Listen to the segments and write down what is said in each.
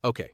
Okay.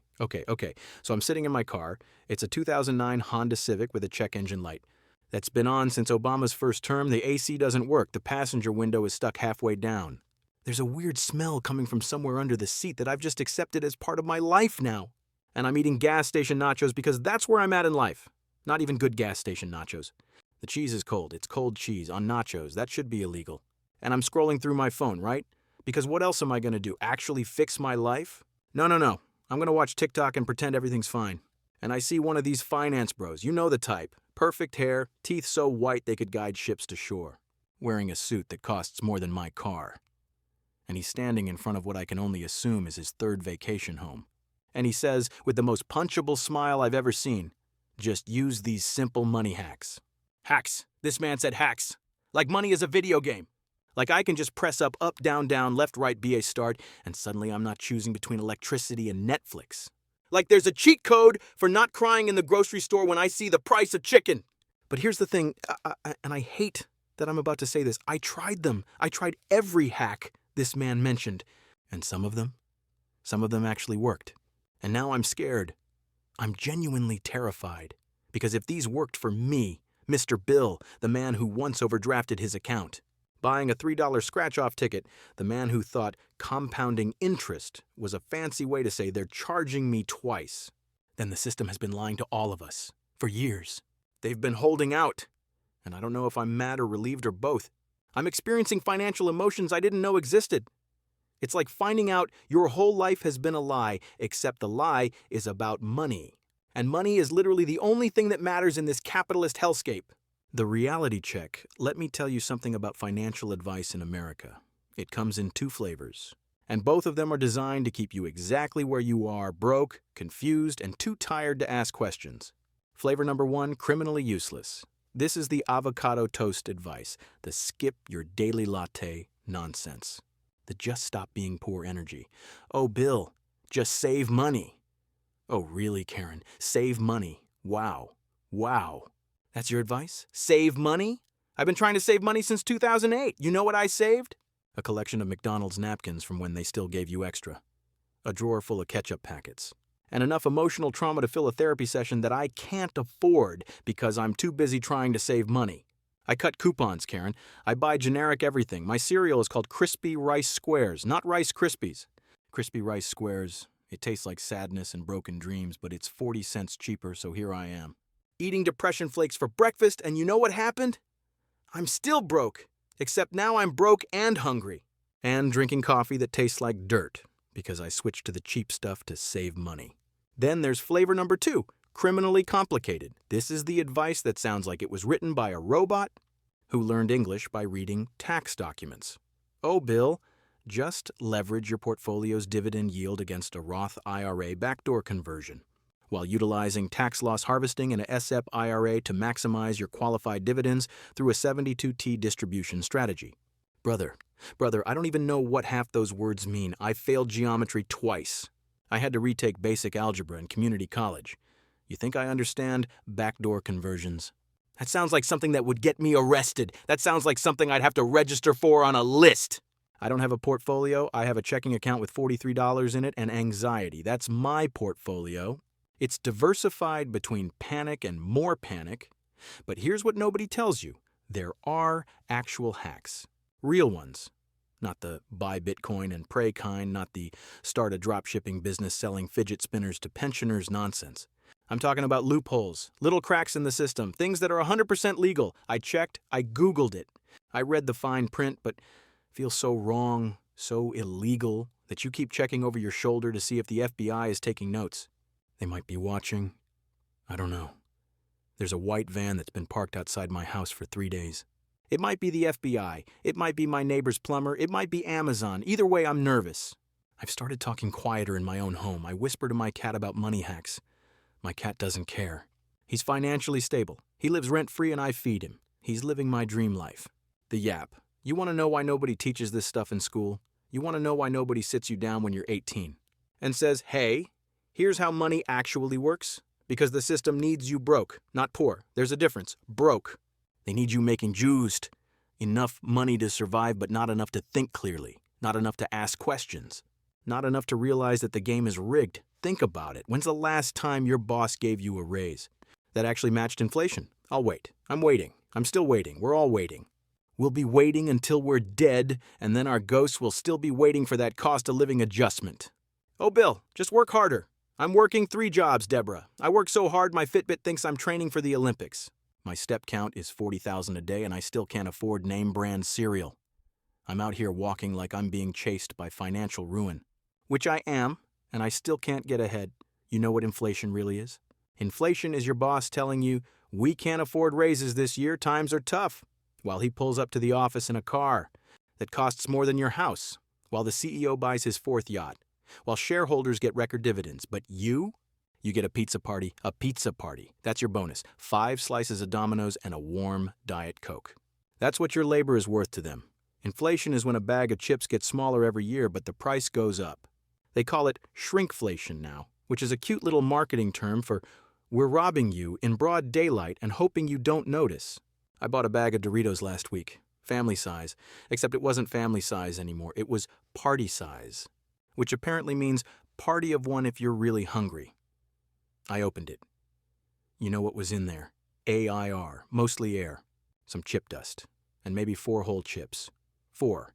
So I'm sitting in my car. It's a 2009 Honda Civic with a check engine light. That's been on since Obama's first term. The AC doesn't work. The passenger window is stuck halfway down. There's a weird smell coming from somewhere under the seat that I've just accepted as part of my life now. And I'm eating gas station nachos because that's where I'm at in life. Not even good gas station nachos. The cheese is cold. It's cold cheese on nachos. That should be illegal. And I'm scrolling through my phone, right? Because what else am I going to do? Actually fix my life? No. I'm going to watch TikTok and pretend everything's fine. And I see one of these finance bros. You know the type. Perfect hair, teeth so white they could guide ships to shore. Wearing a suit that costs more than my car. And he's standing in front of what I can only assume is his third vacation home. And he says, with the most punchable smile I've ever seen, just use these simple money hacks. Hacks. This man said hacks. Like money is a video game. Like I can just press up, down, left, right, BA start, and suddenly I'm not choosing between electricity and Netflix. Like there's a cheat code for not crying in the grocery store when I see the price of chicken. But here's the thing, and I hate that I'm about to say this. I tried them. I tried every hack this man mentioned, and some of them actually worked. And now I'm scared. I'm genuinely terrified. Because if these worked for me, Mr. Bill, the man who once overdrafted his account, buying a $3 scratch-off ticket, the man who thought compounding interest was a fancy way to say they're charging me twice, then the system has been lying to all of us for years. They've been holding out, and I don't know if I'm mad or relieved or both. I'm experiencing financial emotions I didn't know existed. It's like finding out your whole life has been a lie, except the lie is about money. And money is literally the only thing that matters in this capitalist hellscape. The reality check. Let me tell you something about financial advice in America. It comes in two flavors, and both of them are designed to keep you exactly where you are, broke, confused, and too tired to ask questions. Flavor number 1, criminally useless. This is the avocado toast advice, the skip your daily latte nonsense, the just stop being poor energy. Oh, Bill, just save money. Oh, really, Karen? Save money. Wow. That's your advice? Save money? I've been trying to save money since 2008. You know what I saved? A collection of McDonald's napkins from when they still gave you extra. A drawer full of ketchup packets. And enough emotional trauma to fill a therapy session that I can't afford because I'm too busy trying to save money. I cut coupons, Karen. I buy generic everything. My cereal is called Crispy Rice Squares, not Rice Krispies. Crispy Rice Squares. It tastes like sadness and broken dreams, but it's 40 cents cheaper, so here I am. Eating depression flakes for breakfast, and you know what happened? I'm still broke, except now I'm broke and hungry. And drinking coffee that tastes like dirt, because I switched to the cheap stuff to save money. Then there's flavor number 2, criminally complicated. This is the advice that sounds like it was written by a robot who learned English by reading tax documents. Oh, Bill, just leverage your portfolio's dividend yield against a Roth IRA backdoor conversion, while utilizing tax loss harvesting and a SEP IRA to maximize your qualified dividends through a 72T distribution strategy. Brother, I don't even know what half those words mean. I failed geometry twice. I had to retake basic algebra in community college. You think I understand backdoor conversions? That sounds like something that would get me arrested. That sounds like something I'd have to register for on a list. I don't have a portfolio. I have a checking account with $43 in it and anxiety. That's my portfolio. It's diversified between panic and more panic. But here's what nobody tells you. There are actual hacks. Real ones. Not the buy Bitcoin and pray kind, not the start a dropshipping business selling fidget spinners to pensioners nonsense. I'm talking about loopholes, little cracks in the system, things that are 100% legal. I checked, I Googled it. I read the fine print, but feel so wrong, so illegal, that you keep checking over your shoulder to see if the FBI is taking notes. They might be watching. I don't know. There's a white van that's been parked outside my house for 3 days. It might be the FBI. It might be my neighbor's plumber. It might be Amazon. Either way, I'm nervous. I've started talking quieter in my own home. I whisper to my cat about money hacks. My cat doesn't care. He's financially stable. He lives rent-free and I feed him. He's living my dream life. The yap. You want to know why nobody teaches this stuff in school? You want to know why nobody sits you down when you're 18 and says, hey, here's how money actually works? Because the system needs you broke, not poor. There's a difference. Broke. They need you making juiced. Enough money to survive, but not enough to think clearly. Not enough to ask questions. Not enough to realize that the game is rigged. Think about it. When's the last time your boss gave you a raise that actually matched inflation? I'll wait. I'm waiting. I'm still waiting. We're all waiting. We'll be waiting until we're dead, and then our ghosts will still be waiting for that cost of living adjustment. Oh, Bill, just work harder. I'm working 3 jobs, Deborah. I work so hard my Fitbit thinks I'm training for the Olympics. My step count is 40,000 a day, and I still can't afford name-brand cereal. I'm out here walking like I'm being chased by financial ruin. Which I am, and I still can't get ahead. You know what inflation really is? Inflation is your boss telling you, we can't afford raises this year, times are tough, while he pulls up to the office in a car that costs more than your house, while the CEO buys his 4th yacht, while shareholders get record dividends. But you get a pizza party. A pizza party. That's your bonus. 5 slices of Domino's and a warm Diet Coke. That's what your labor is worth to them. Inflation is when a bag of chips gets smaller every year, but the price goes up. They call it shrinkflation now, which is a cute little marketing term for we're robbing you in broad daylight and hoping you don't notice. I bought a bag of Doritos last week, family size, except it wasn't family size anymore. It was party size, which apparently means party of one if you're really hungry. I opened it. You know what was in there? AIR, mostly air, some chip dust, and maybe 4 whole chips. 4.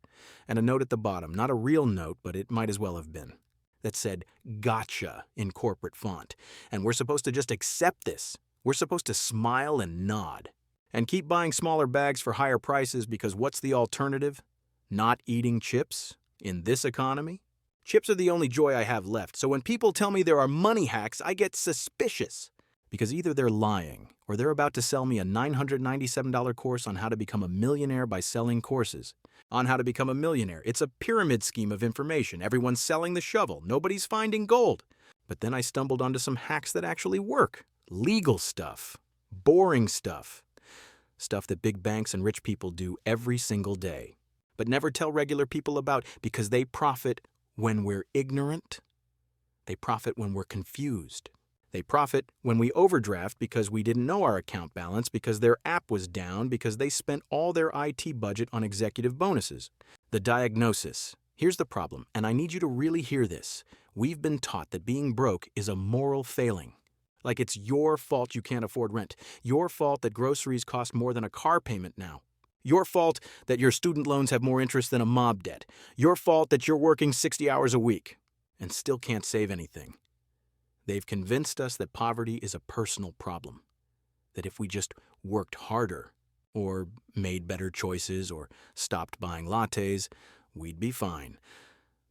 And a note at the bottom, not a real note, but it might as well have been, that said, gotcha in corporate font. And we're supposed to just accept this. We're supposed to smile and nod. And keep buying smaller bags for higher prices because what's the alternative? Not eating chips? In this economy? Chips are the only joy I have left, so when people tell me there are money hacks, I get suspicious. Because either they're lying, or they're about to sell me a $997 course on how to become a millionaire by selling courses. On how to become a millionaire. It's a pyramid scheme of information. Everyone's selling the shovel. Nobody's finding gold. But then I stumbled onto some hacks that actually work. Legal stuff. Boring stuff. Stuff that big banks and rich people do every single day. But never tell regular people about because they profit when we're ignorant. They profit when we're confused. They profit when we overdraft because we didn't know our account balance, because their app was down, because they spent all their IT budget on executive bonuses. The diagnosis. Here's the problem, and I need you to really hear this. We've been taught that being broke is a moral failing. Like it's your fault you can't afford rent. Your fault that groceries cost more than a car payment now. Your fault that your student loans have more interest than a mob debt. Your fault that you're working 60 hours a week and still can't save anything. They've convinced us that poverty is a personal problem, that if we just worked harder, or made better choices, or stopped buying lattes, we'd be fine.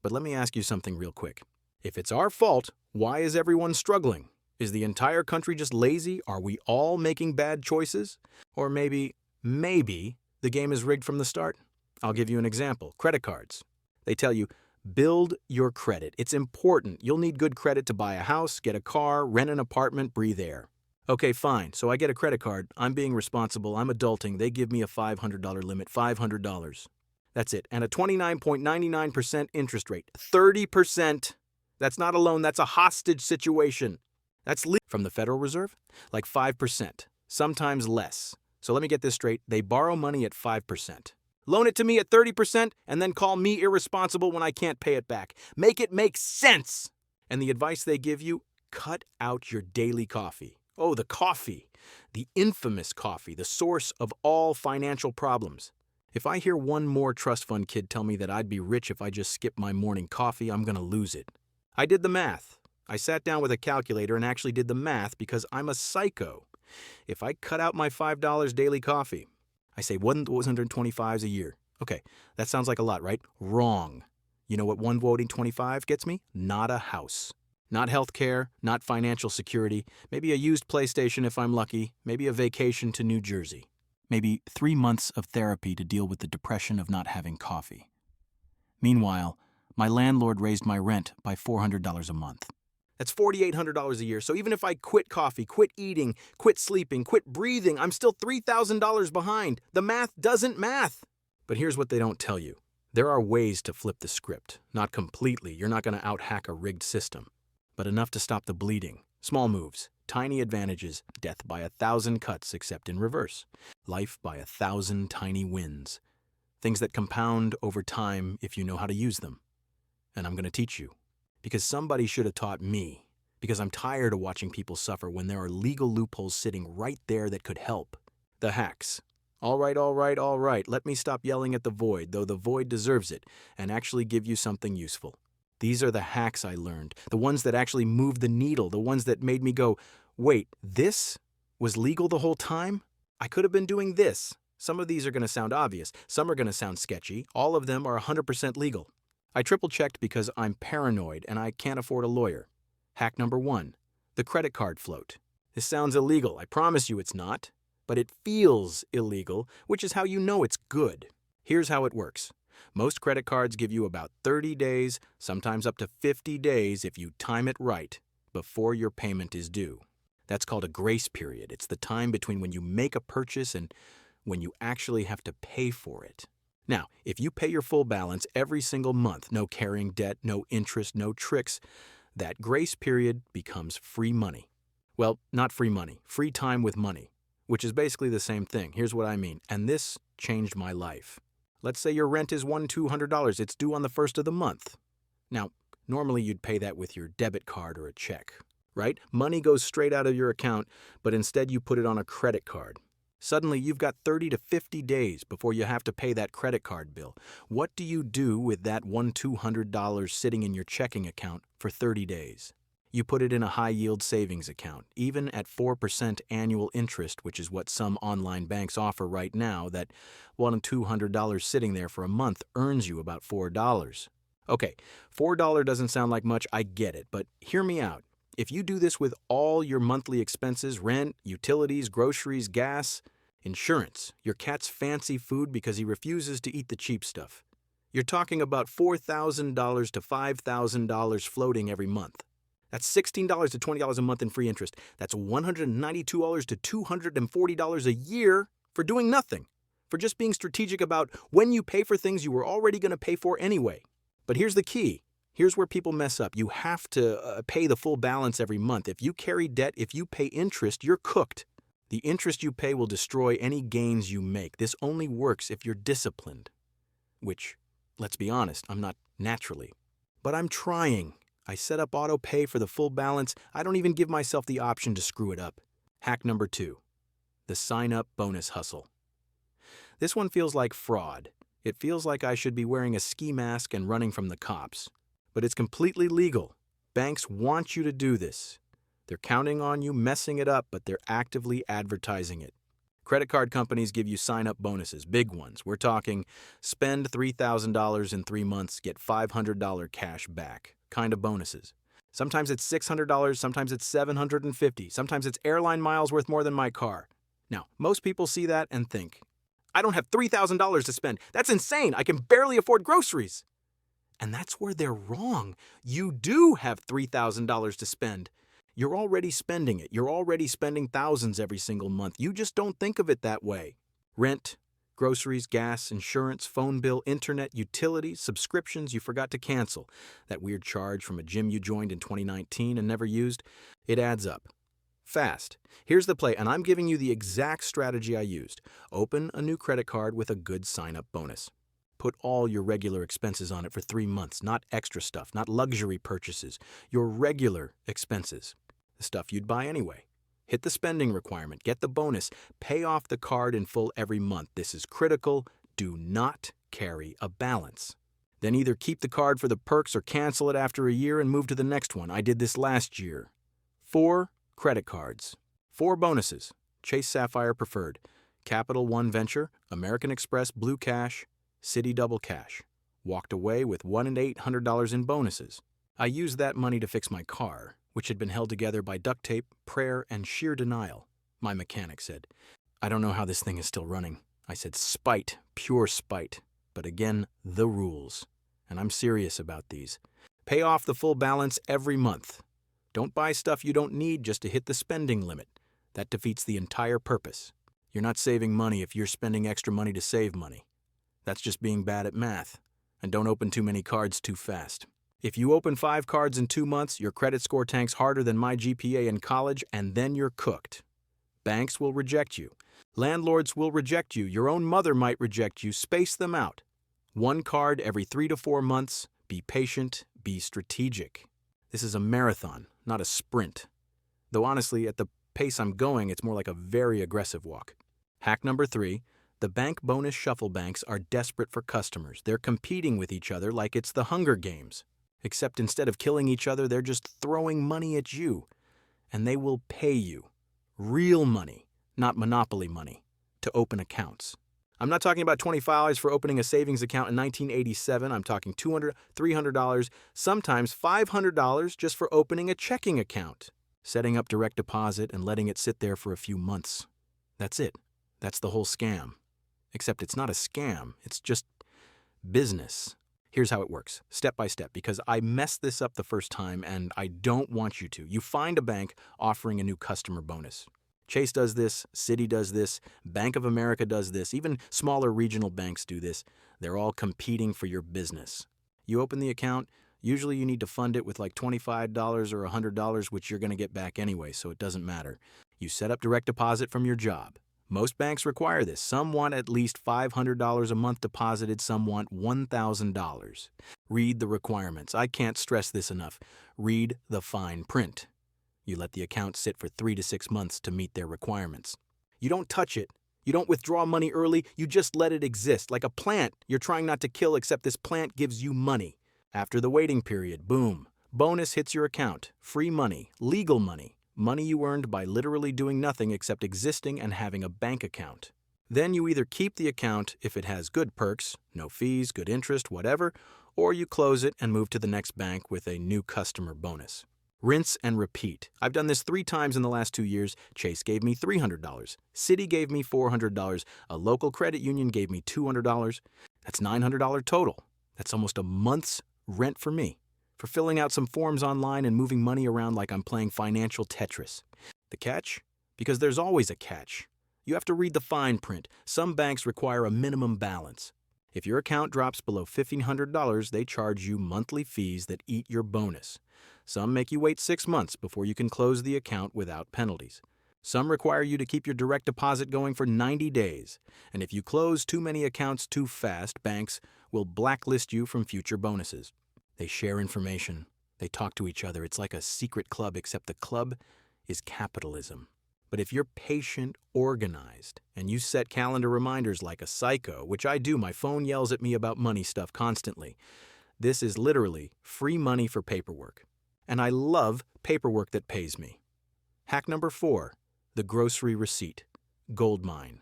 But let me ask you something real quick. If it's our fault, why is everyone struggling? Is the entire country just lazy? Are we all making bad choices? Or maybe the game is rigged from the start? I'll give you an example. Credit cards. They tell you, build your credit. It's important. You'll need good credit to buy a house, get a car, rent an apartment, breathe air. Okay, fine. So I get a credit card. I'm being responsible. I'm adulting. They give me a $500 limit, $500. That's it. And a 29.99% interest rate. 30%. That's not a loan. That's a hostage situation. That's from the Federal Reserve? Like 5%. Sometimes less. So let me get this straight. They borrow money at 5%. Loan it to me at 30% and then call me irresponsible when I can't pay it back. Make it make sense. And the advice they give you, cut out your daily coffee. Oh, the coffee. The infamous coffee, the source of all financial problems. If I hear one more trust fund kid tell me that I'd be rich if I just skipped my morning coffee, I'm going to lose it. I did the math. I sat down with a calculator and actually did the math because I'm a psycho. If I cut out my $5 daily coffee, I say 1,125 a year. Okay, that sounds like a lot, right? Wrong. You know what one voting 25 gets me? Not a house. Not health care, not financial security, maybe a used PlayStation if I'm lucky, maybe a vacation to New Jersey. Maybe 3 months of therapy to deal with the depression of not having coffee. Meanwhile, my landlord raised my rent by $400 a month. That's $4,800 a year. So even if I quit coffee, quit eating, quit sleeping, quit breathing, I'm still $3,000 behind. The math doesn't math. But here's what they don't tell you. There are ways to flip the script. Not completely. You're not going to out-hack a rigged system. But enough to stop the bleeding. Small moves, tiny advantages, death by 1,000 cuts except in reverse. Life by 1,000 tiny wins. Things that compound over time if you know how to use them. And I'm going to teach you. Because somebody should have taught me. because I'm tired of watching people suffer when there are legal loopholes sitting right there that could help. The hacks. All right, all right, all right. Let me stop yelling at the void, though the void deserves it, and actually give you something useful. These are the hacks I learned, the ones that actually moved the needle, the ones that made me go, wait, this was legal the whole time? I could have been doing this. Some of these are going to sound obvious. Some are going to sound sketchy. All of them are 100% legal. I triple-checked because I'm paranoid and I can't afford a lawyer. Hack number 1, the credit card float. This sounds illegal. I promise you it's not. But it feels illegal, which is how you know it's good. Here's how it works. Most credit cards give you about 30 days, sometimes up to 50 days if you time it right, before your payment is due. That's called a grace period. It's the time between when you make a purchase and when you actually have to pay for it. Now, if you pay your full balance every single month, no carrying debt, no interest, no tricks, that grace period becomes free money. Well, not free money, free time with money, which is basically the same thing. Here's what I mean, and this changed my life. Let's say your rent is $200. It's due on the first of the month. Now, normally you'd pay that with your debit card or a check, right? Money goes straight out of your account, but instead you put it on a credit card. Suddenly, you've got 30 to 50 days before you have to pay that credit card bill. What do you do with that $200 sitting in your checking account for 30 days? You put it in a high-yield savings account, even at 4% annual interest, which is what some online banks offer right now, that $200 sitting there for a month earns you about $4. Okay, $4 doesn't sound like much, I get it, but hear me out. If you do this with all your monthly expenses, rent, utilities, groceries, gas, insurance, your cat's fancy food because he refuses to eat the cheap stuff, you're talking about $4,000 to $5,000 floating every month. That's $16 to $20 a month in free interest. That's $192 to $240 a year for doing nothing, for just being strategic about when you pay for things you were already going to pay for anyway. But here's the key. Here's where people mess up. You have to pay the full balance every month. If you carry debt, if you pay interest, you're cooked. The interest you pay will destroy any gains you make. This only works if you're disciplined. Which, let's be honest, I'm not naturally. But I'm trying. I set up auto pay for the full balance. I don't even give myself the option to screw it up. Hack number 2, the sign-up bonus hustle. This one feels like fraud. It feels like I should be wearing a ski mask and running from the cops. But it's completely legal. Banks want you to do this. They're counting on you messing it up, but they're actively advertising it. Credit card companies give you sign-up bonuses, big ones. We're talking spend $3,000 in 3 months, get $500 cash back, kind of bonuses. Sometimes it's $600, sometimes it's $750, sometimes it's airline miles worth more than my car. Now, most people see that and think, I don't have $3,000 to spend. That's insane. I can barely afford groceries. And that's where they're wrong. You do have $3,000 to spend. You're already spending it. You're already spending thousands every single month. You just don't think of it that way. Rent, groceries, gas, insurance, phone bill, internet, utilities, subscriptions you forgot to cancel. That weird charge from a gym you joined in 2019 and never used. It adds up. Fast. Here's the play, and I'm giving you the exact strategy I used. Open a new credit card with a good sign-up bonus. Put all your regular expenses on it for 3 months, not extra stuff, not luxury purchases, your regular expenses, the stuff you'd buy anyway. Hit the spending requirement, get the bonus, pay off the card in full every month. This is critical. Do not carry a balance. Then either keep the card for the perks or cancel it after a year and move to the next one. I did this last year. 4 credit cards, 4 bonuses, Chase Sapphire Preferred, Capital One Venture, American Express Blue Cash, Citi Double Cash. Walked away with $1,800 in bonuses. I used that money to fix my car, which had been held together by duct tape, prayer, and sheer denial. My mechanic said, I don't know how this thing is still running. I said, spite, pure spite. But again, the rules. And I'm serious about these. Pay off the full balance every month. Don't buy stuff you don't need just to hit the spending limit. That defeats the entire purpose. You're not saving money if you're spending extra money to save money. That's just being bad at math. And don't open too many cards too fast. If you open 5 cards in 2 months, your credit score tanks harder than my GPA in college, and then you're cooked. Banks will reject you. Landlords will reject you. Your own mother might reject you. Space them out. 1 card every 3 to 4 months. Be patient. Be strategic. This is a marathon, not a sprint. Though honestly, at the pace I'm going, it's more like a very aggressive walk. Hack number 3, the bank bonus shuffle banks are desperate for customers. They're competing with each other like it's the Hunger Games. Except instead of killing each other, they're just throwing money at you. And they will pay you. Real money, not monopoly money, to open accounts. I'm not talking about $25 for opening a savings account in 1987. I'm talking $200, $300, sometimes $500 just for opening a checking account. Setting up direct deposit and letting it sit there for a few months. That's it. That's the whole scam. Except it's not a scam, it's just business. Here's how it works, step by step, because I messed this up the first time and I don't want you to. You find a bank offering a new customer bonus. Chase does this, Citi does this, Bank of America does this, even smaller regional banks do this. They're all competing for your business. You open the account, usually you need to fund it with like $25 or $100, which you're going to get back anyway, so it doesn't matter. You set up direct deposit from your job. Most banks require this. Some want at least $500 a month deposited, some want $1,000. Read the requirements. I can't stress this enough. Read the fine print. You let the account sit for 3 to 6 months to meet their requirements. You don't touch it. You don't withdraw money early. You just let it exist. Like a plant you're trying not to kill, except this plant gives you money. After the waiting period, boom. Bonus hits your account. Free money. Legal money. Money you earned by literally doing nothing except existing and having a bank account. Then you either keep the account if it has good perks, no fees, good interest, whatever, or you close it and move to the next bank with a new customer bonus. Rinse and repeat. I've done this 3 times in the last 2 years. Chase gave me $300. Citi gave me $400. A local credit union gave me $200. That's $900 total. That's almost a month's rent for me. For filling out some forms online and moving money around like I'm playing financial Tetris. The catch? Because there's always a catch. You have to read the fine print. Some banks require a minimum balance. If your account drops below $1,500, they charge you monthly fees that eat your bonus. Some make you wait 6 months before you can close the account without penalties. Some require you to keep your direct deposit going for 90 days. And if you close too many accounts too fast, banks will blacklist you from future bonuses. They share information. They talk to each other. It's like a secret club, except the club is capitalism. But if you're patient, organized, and you set calendar reminders like a psycho, which I do, my phone yells at me about money stuff constantly. This is literally free money for paperwork. And I love paperwork that pays me. Hack number 4, the grocery receipt. Goldmine.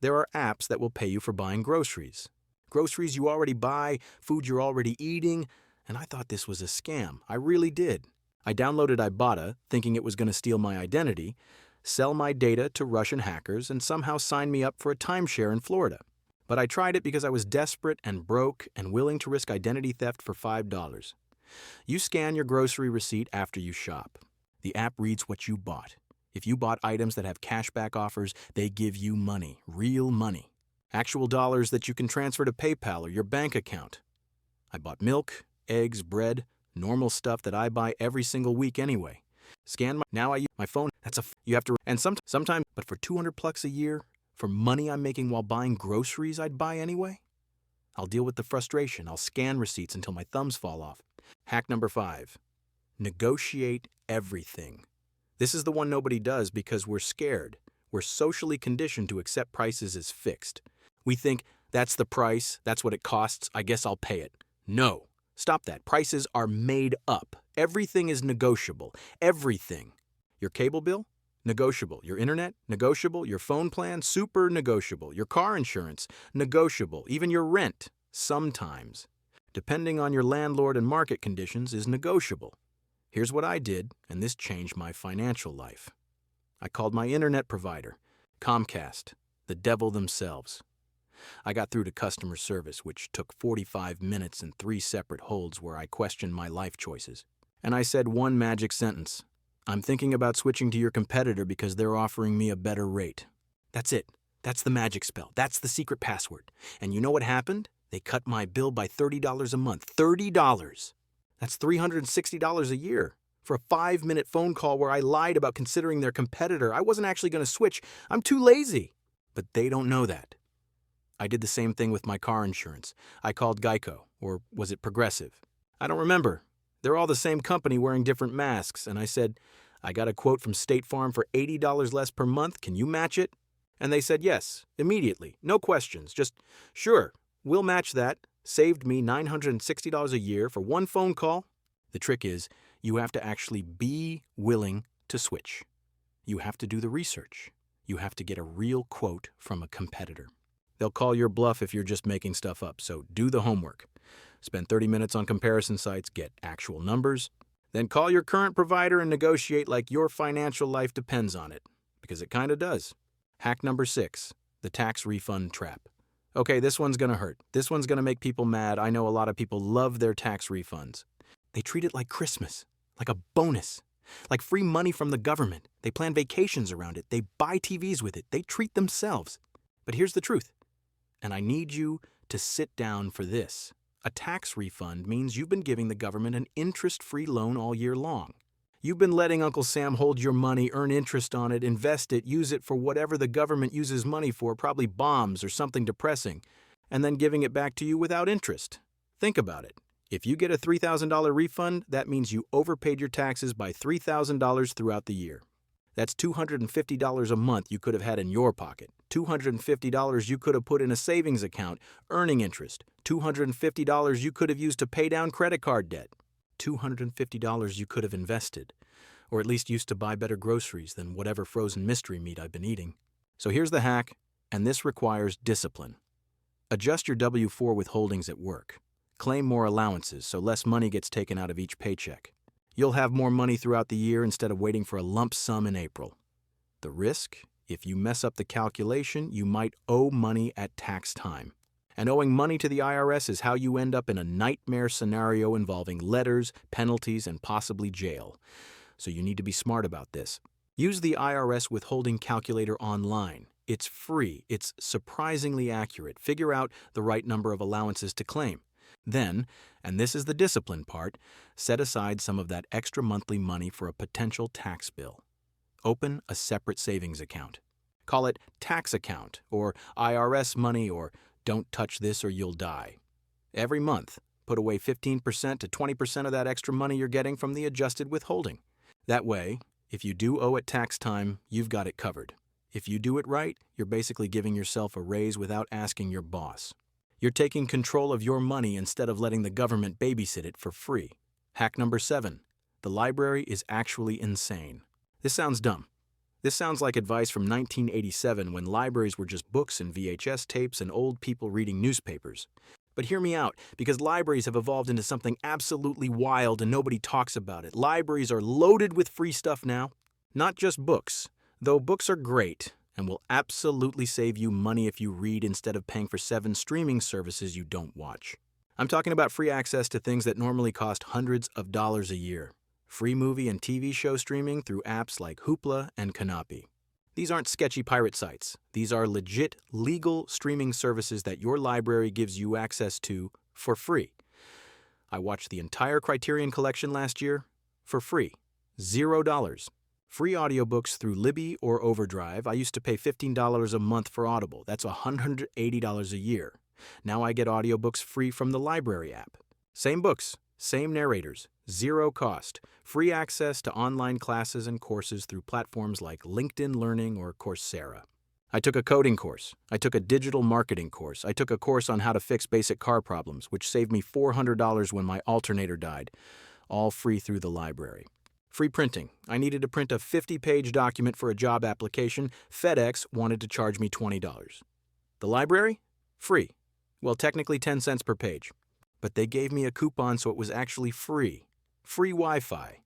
There are apps that will pay you for buying groceries. Groceries you already buy, food you're already eating, and I thought this was a scam. I really did. I downloaded Ibotta, thinking it was going to steal my identity, sell my data to Russian hackers, and somehow sign me up for a timeshare in Florida. But I tried it because I was desperate and broke and willing to risk identity theft for $5. You scan your grocery receipt after you shop. The app reads what you bought. If you bought items that have cashback offers, they give you money, real money. Actual dollars that you can transfer to PayPal or your bank account. I bought milk, eggs, bread, normal stuff that I buy every single week anyway. Now I use my phone. You have to, and sometimes, but for $200 a year, for money I'm making while buying groceries I'd buy anyway? I'll deal with the frustration. I'll scan receipts until my thumbs fall off. Hack number 5, negotiate everything. This is the one nobody does because we're scared. We're socially conditioned to accept prices as fixed. We think, that's the price, that's what it costs, I guess I'll pay it. No. Stop that. Prices are made up. Everything is negotiable. Everything. Your cable bill? Negotiable. Your internet? Negotiable. Your phone plan? Super negotiable. Your car insurance? Negotiable. Even your rent? Sometimes. Depending on your landlord and market conditions, is negotiable. Here's what I did, and this changed my financial life. I called my internet provider, Comcast, the devil themselves. I got through to customer service, which took 45 minutes and 3 separate holds where I questioned my life choices. And I said one magic sentence. I'm thinking about switching to your competitor because they're offering me a better rate. That's it. That's the magic spell. That's the secret password. And you know what happened? They cut my bill by $30 a month. $30! That's $360 a year. For a 5-minute phone call where I lied about considering their competitor. I wasn't actually going to switch. I'm too lazy. But they don't know that. I did the same thing with my car insurance. I called Geico, or was it Progressive? I don't remember. They're all the same company wearing different masks, and I said, I got a quote from State Farm for $80 less per month. Can you match it? And they said yes, immediately, no questions, just, sure, we'll match that. Saved me $960 a year for one phone call. The trick is, you have to actually be willing to switch. You have to do the research. You have to get a real quote from a competitor. They'll call your bluff if you're just making stuff up, so do the homework. Spend 30 minutes on comparison sites, get actual numbers, then call your current provider and negotiate like your financial life depends on it, because it kind of does. Hack number 6, the tax refund trap. Okay, this one's going to hurt. This one's going to make people mad. I know a lot of people love their tax refunds. They treat it like Christmas, like a bonus, like free money from the government. They plan vacations around it. They buy TVs with it. They treat themselves. But here's the truth, and I need you to sit down for this. A tax refund means you've been giving the government an interest-free loan all year long. You've been letting Uncle Sam hold your money, earn interest on it, invest it, use it for whatever the government uses money for, probably bombs or something depressing, and then giving it back to you without interest. Think about it. If you get a $3,000 refund, that means you overpaid your taxes by $3,000 throughout the year. That's $250 a month you could have had in your pocket. $250 you could have put in a savings account, earning interest. $250 you could have used to pay down credit card debt. $250 you could have invested, or at least used to buy better groceries than whatever frozen mystery meat I've been eating. So here's the hack, and this requires discipline. Adjust your W-4 withholdings at work. Claim more allowances so less money gets taken out of each paycheck. You'll have more money throughout the year instead of waiting for a lump sum in April. The risk? If you mess up the calculation, you might owe money at tax time. And owing money to the IRS is how you end up in a nightmare scenario involving letters, penalties, and possibly jail. So you need to be smart about this. Use the IRS withholding calculator online. It's free. It's surprisingly accurate. Figure out the right number of allowances to claim. Then, and this is the discipline part, set aside some of that extra monthly money for a potential tax bill. Open a separate savings account. Call it tax account, or IRS money, or don't touch this or you'll die. Every month, put away 15% to 20% of that extra money you're getting from the adjusted withholding. That way, if you do owe at tax time, you've got it covered. If you do it right, you're basically giving yourself a raise without asking your boss. You're taking control of your money instead of letting the government babysit it for free. Hack number 7. The library is actually insane. This sounds dumb. This sounds like advice from 1987 when libraries were just books and VHS tapes and old people reading newspapers. But hear me out, because libraries have evolved into something absolutely wild and nobody talks about it. Libraries are loaded with free stuff now. Not just books, though books are great and will absolutely save you money if you read instead of paying for 7 streaming services you don't watch. I'm talking about free access to things that normally cost hundreds of dollars a year. Free movie and TV show streaming through apps like Hoopla and Kanapi. These aren't sketchy pirate sites. These are legit, legal streaming services that your library gives you access to for free. I watched the entire Criterion collection last year for free. $0. Free audiobooks through Libby or Overdrive. I used to pay $15 a month for Audible. That's $180 a year. Now I get audiobooks free from the library app. Same books, same narrators, zero cost. Free access to online classes and courses through platforms like LinkedIn Learning or Coursera. I took a coding course. I took a digital marketing course. I took a course on how to fix basic car problems, which saved me $400 when my alternator died. All free through the library. Free printing. I needed to print a 50-page document for a job application. FedEx wanted to charge me $20. The library? Free. Well, technically 10 cents per page. But they gave me a coupon so it was actually free. Free Wi-Fi.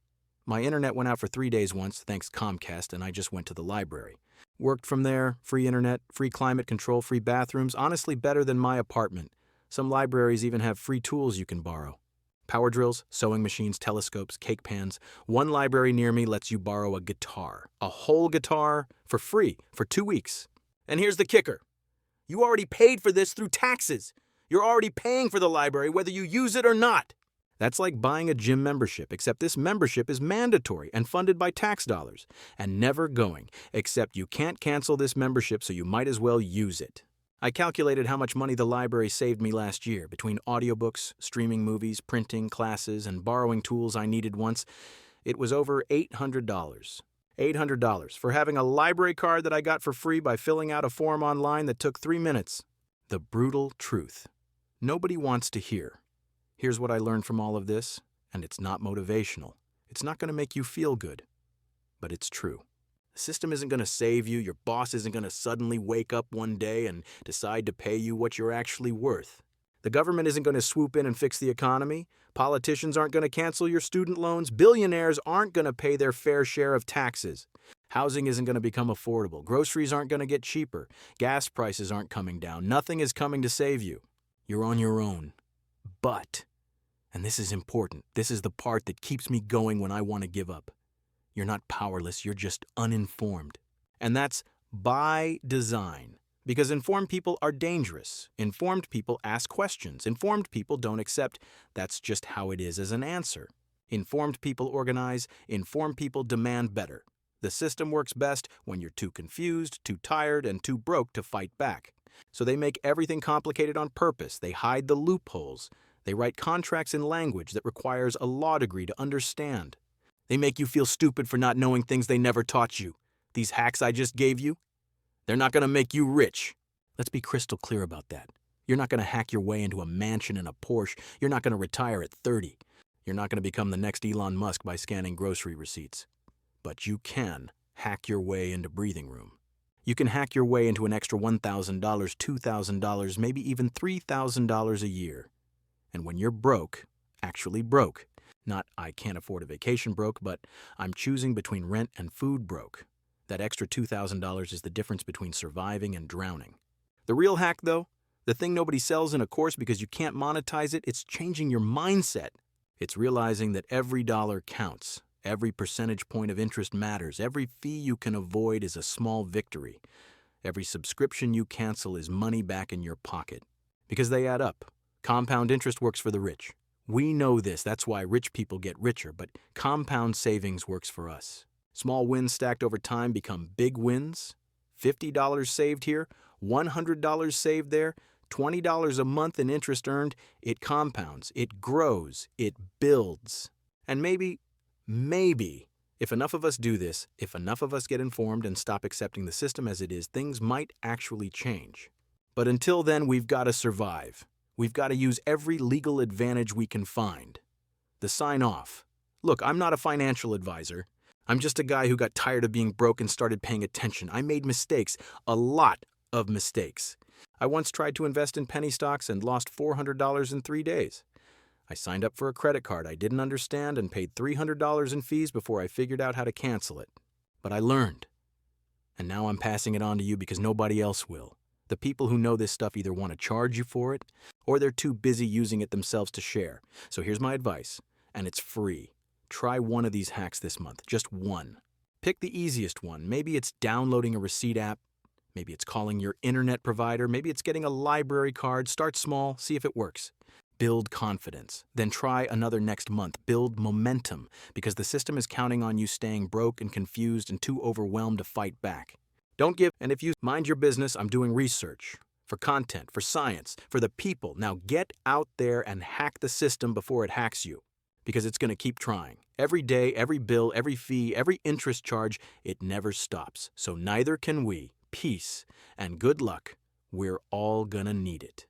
My internet went out for 3 days once, thanks Comcast, and I just went to the library. Worked from there, free internet, free climate control, free bathrooms, honestly better than my apartment. Some libraries even have free tools you can borrow. Power drills, sewing machines, telescopes, cake pans. One library near me lets you borrow a guitar. A whole guitar for free for 2 weeks. And here's the kicker. You already paid for this through taxes. You're already paying for the library whether you use it or not. That's like buying a gym membership, except this membership is mandatory and funded by tax dollars, and never going, except you can't cancel this membership, so you might as well use it. I calculated how much money the library saved me last year between audiobooks, streaming movies, printing, classes, and borrowing tools I needed once. It was over $800. $800 for having a library card that I got for free by filling out a form online that took 3 minutes. The brutal truth. Nobody wants to hear. Here's what I learned from all of this, and it's not motivational. It's not going to make you feel good, but it's true. The system isn't going to save you. Your boss isn't going to suddenly wake up one day and decide to pay you what you're actually worth. The government isn't going to swoop in and fix the economy. Politicians aren't going to cancel your student loans. Billionaires aren't going to pay their fair share of taxes. Housing isn't going to become affordable. Groceries aren't going to get cheaper. Gas prices aren't coming down. Nothing is coming to save you. You're on your own. But, and this is important, this is the part that keeps me going when I want to give up. You're not powerless, you're just uninformed. And that's by design. Because informed people are dangerous. Informed people ask questions. Informed people don't accept that's just how it is as an answer. Informed people organize. Informed people demand better. The system works best when you're too confused, too tired, and too broke to fight back. So they make everything complicated on purpose. They hide the loopholes. They write contracts in language that requires a law degree to understand. They make you feel stupid for not knowing things they never taught you. These hacks I just gave you, they're not going to make you rich. Let's be crystal clear about that. You're not going to hack your way into a mansion and a Porsche. You're not going to retire at 30. You're not going to become the next Elon Musk by scanning grocery receipts. But you can hack your way into breathing room. You can hack your way into an extra $1,000, $2,000, maybe even $3,000 a year. And when you're broke, actually broke, not I can't afford a vacation broke, but I'm choosing between rent and food broke. That extra $2,000 is the difference between surviving and drowning. The real hack, though, the thing nobody sells in a course because you can't monetize it, it's changing your mindset. It's realizing that every dollar counts. Every percentage point of interest matters. Every fee you can avoid is a small victory. Every subscription you cancel is money back in your pocket. Because they add up. Compound interest works for the rich. We know this, that's why rich people get richer, but compound savings works for us. Small wins stacked over time become big wins. $50 saved here, $100 saved there, $20 a month in interest earned. It compounds, it grows, it builds. And maybe, if enough of us do this, if enough of us get informed and stop accepting the system as it is, things might actually change. But until then, we've got to survive. We've got to use every legal advantage we can find. The sign off. Look, I'm not a financial advisor. I'm just a guy who got tired of being broke and started paying attention. I made mistakes, a lot of mistakes. I once tried to invest in penny stocks and lost $400 in 3 days. I signed up for a credit card I didn't understand and paid $300 in fees before I figured out how to cancel it. But I learned. And now I'm passing it on to you because nobody else will. The people who know this stuff either want to charge you for it, or they're too busy using it themselves to share. So here's my advice, and it's free. Try one of these hacks this month, just one. Pick the easiest one. Maybe it's downloading a receipt app. Maybe it's calling your internet provider. Maybe it's getting a library card. Start small, see if it works. Build confidence. Then try another next month. Build momentum, because the system is counting on you staying broke and confused and too overwhelmed to fight back. Don't give, and if you mind your business, I'm doing research. For content, for science, for the people. Now get out there and hack the system before it hacks you. Because it's going to keep trying. Every day, every bill, every fee, every interest charge, it never stops. So neither can we. Peace and good luck. We're all going to need it.